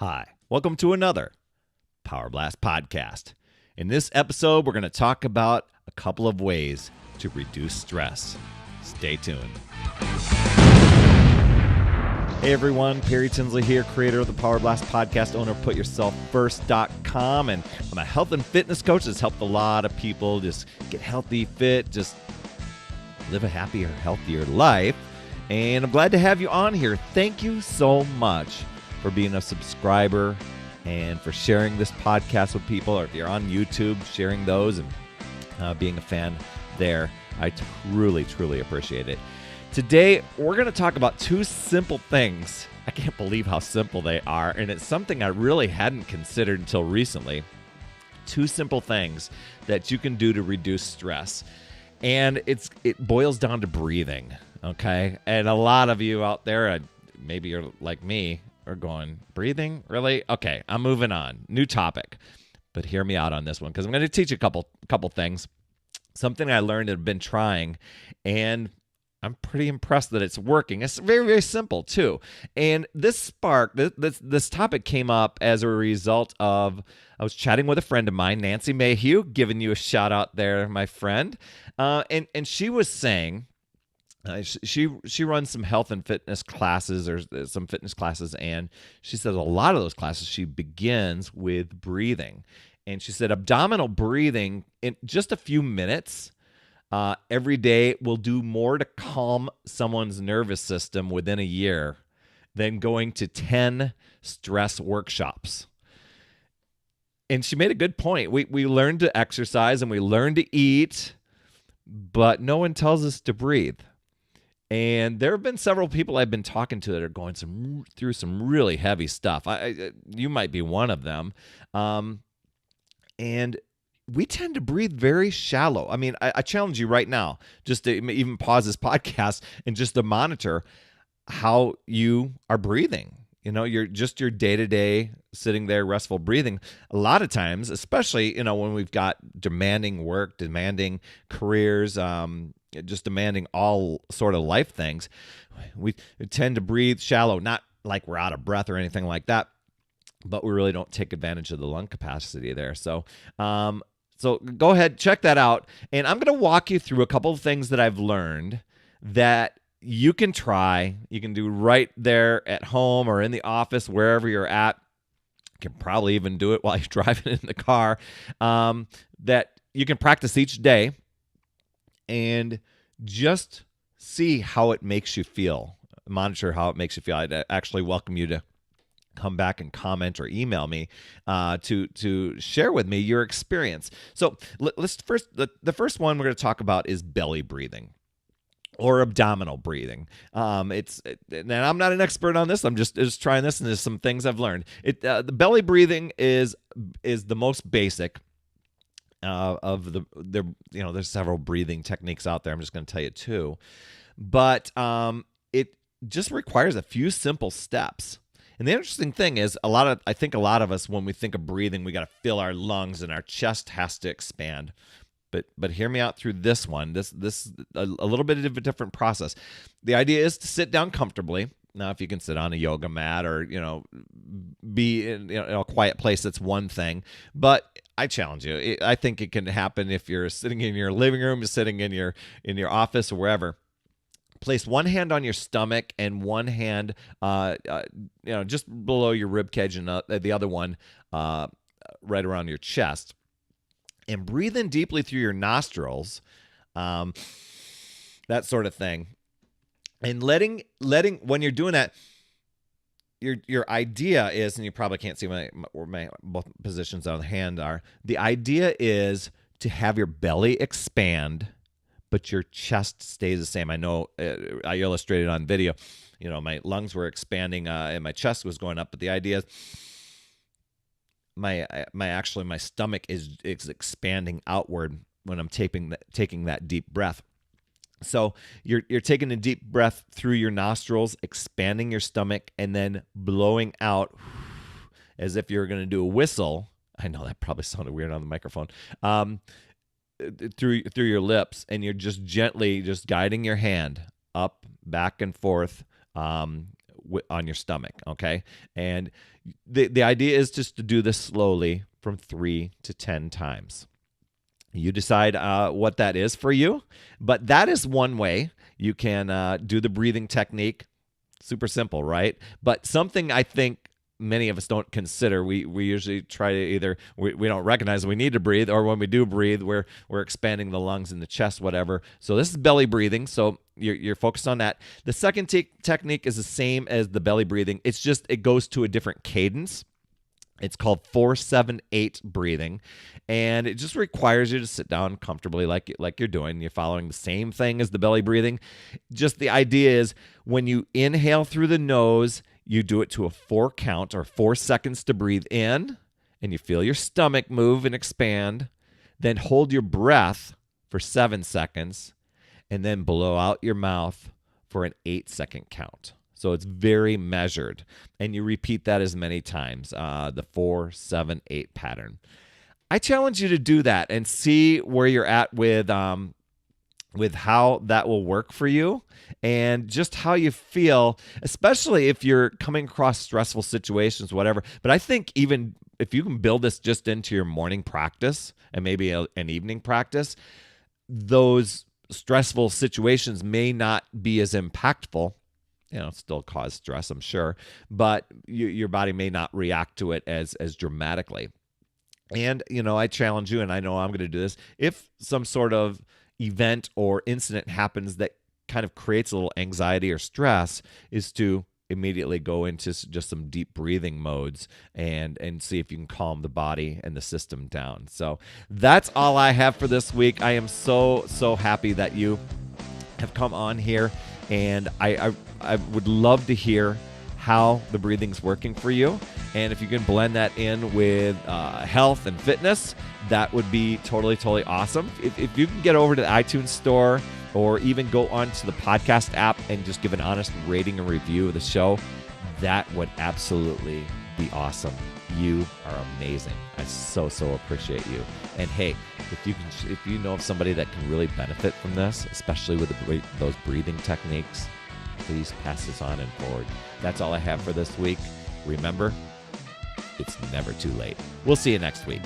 Hi, welcome to another Power Blast podcast. In this episode, we're going to talk about a couple of ways to reduce stress. Stay tuned. Hey everyone, Perry Tinsley here, creator of the Power Blast podcast, owner of PutYourselfFirst.com, and I'm a health and fitness coach that's helped a lot of people just get healthy, fit, just live a happier, healthier life. And I'm glad to have you on here. Thank you so much for being a subscriber and for sharing this podcast with people, or if you're on YouTube, sharing those and being a fan there. I truly appreciate it. Today, we're going to talk about two simple things. I can't believe how simple they are, and it's something I really hadn't considered until recently. Two simple things that you can do to reduce stress. And it boils down to breathing, okay? And a lot of you out there, maybe you're like me, are going, breathing? Really? Okay, I'm moving on. New topic. But hear me out on this one, because I'm going to teach you a couple things. Something I learned and have been trying, and I'm pretty impressed that it's working. It's very, very simple, too. And this topic came up as a result of, I was chatting with a friend of mine, Nancy Mayhew, giving you a shout out there, my friend. And she was saying, she runs some health and fitness classes, or some fitness classes, and she says a lot of those classes she begins with breathing. And she said abdominal breathing in just a few minutes every day will do more to calm someone's nervous system within a year than going to 10 stress workshops. And she made a good point. We learn to exercise and we learn to eat, but no one tells us to breathe. And there have been several people I've been talking to that are going through some really heavy stuff. You might be one of them. And we tend to breathe very shallow. I mean, I challenge you right now just to even pause this podcast and just to monitor how you are breathing. You know, your day-to-day sitting there, restful breathing. A lot of times, especially, when we've got demanding work, demanding careers, just demanding all sort of life things, we tend to breathe shallow, not like we're out of breath or anything like that, but we really don't take advantage of the lung capacity there. So go ahead, check that out. And I'm going to walk you through a couple of things that I've learned that you can try. You can do right there at home or in the office, wherever you're at. You can probably even do it while you're driving in the car, that you can practice each day and just see how it makes you feel. Monitor how it makes you feel. I'd actually welcome you to come back and comment or email me to share with me your experience. So let's the first one we're going to talk about is belly breathing or abdominal breathing. And I'm not an expert on this. I'm just trying this, and there's some things I've learned. The belly breathing is the most basic of there's several breathing techniques out there. I'm just going to tell you two, but it just requires a few simple steps. And the interesting thing is, I think a lot of us, when we think of breathing, we got to fill our lungs and our chest has to expand. But hear me out through this one. This a little bit of a different process. The idea is to sit down comfortably. Now, if you can sit on a yoga mat or be in a quiet place, that's one thing. But I challenge you. I think it can happen if you're sitting in your living room, sitting in your office, or wherever. Place one hand on your stomach and one hand, just below your rib cage, and the other one right around your chest. And breathe in deeply through your nostrils, that sort of thing. And letting when you're doing that, your idea is, and you probably can't see where my both positions on the hand are. The idea is to have your belly expand, but your chest stays the same. I know I illustrated on video. My lungs were expanding and my chest was going up, but the idea is my stomach is expanding outward when I'm taking that deep breath. So you're taking a deep breath through your nostrils, expanding your stomach, and then blowing out as if you're going to do a whistle. I know that probably sounded weird on the microphone. Through your lips, and you're just gently just guiding your hand up, back, and forth on your stomach, okay? And the idea is just to do this slowly from 3 to 10 times. You decide what that is for you, but that is one way you can do the breathing technique. Super simple, right? But something I think many of us don't consider. We usually try to either we don't recognize we need to breathe, or when we do breathe, we're expanding the lungs and the chest, whatever. So this is belly breathing. So you're focused on that. The second technique is the same as the belly breathing. It's just it goes to a different cadence. It's called 4-7-8 breathing, and it just requires you to sit down comfortably like you're doing. You're following the same thing as the belly breathing. Just the idea is when you inhale through the nose, you do it to a 4 count or 4 seconds to breathe in, and you feel your stomach move and expand. Then hold your breath for 7 seconds, and then blow out your mouth for an 8-second count. So it's very measured, and you repeat that as many times, the 4-7-8 pattern. I challenge you to do that and see where you're at with how that will work for you and just how you feel, especially if you're coming across stressful situations, whatever. But I think even if you can build this just into your morning practice and maybe an evening practice, those stressful situations may not be as impactful. Still cause stress, I'm sure, but your body may not react to it as dramatically. And, I challenge you, and I know I'm going to do this, if some sort of event or incident happens that kind of creates a little anxiety or stress, is to immediately go into just some deep breathing modes and see if you can calm the body and the system down. So that's all I have for this week. I am so happy that you have come on here, and I would love to hear how the breathing's working for you. And if you can blend that in with health and fitness, that would be totally awesome. If you can get over to the iTunes store or even go onto the podcast app and just give an honest rating and review of the show, that would absolutely be awesome. You are amazing. I so appreciate you. And hey, if you know of somebody that can really benefit from this, especially with those breathing techniques, please pass this on and forward. That's all I have for this week. Remember, it's never too late. We'll see you next week.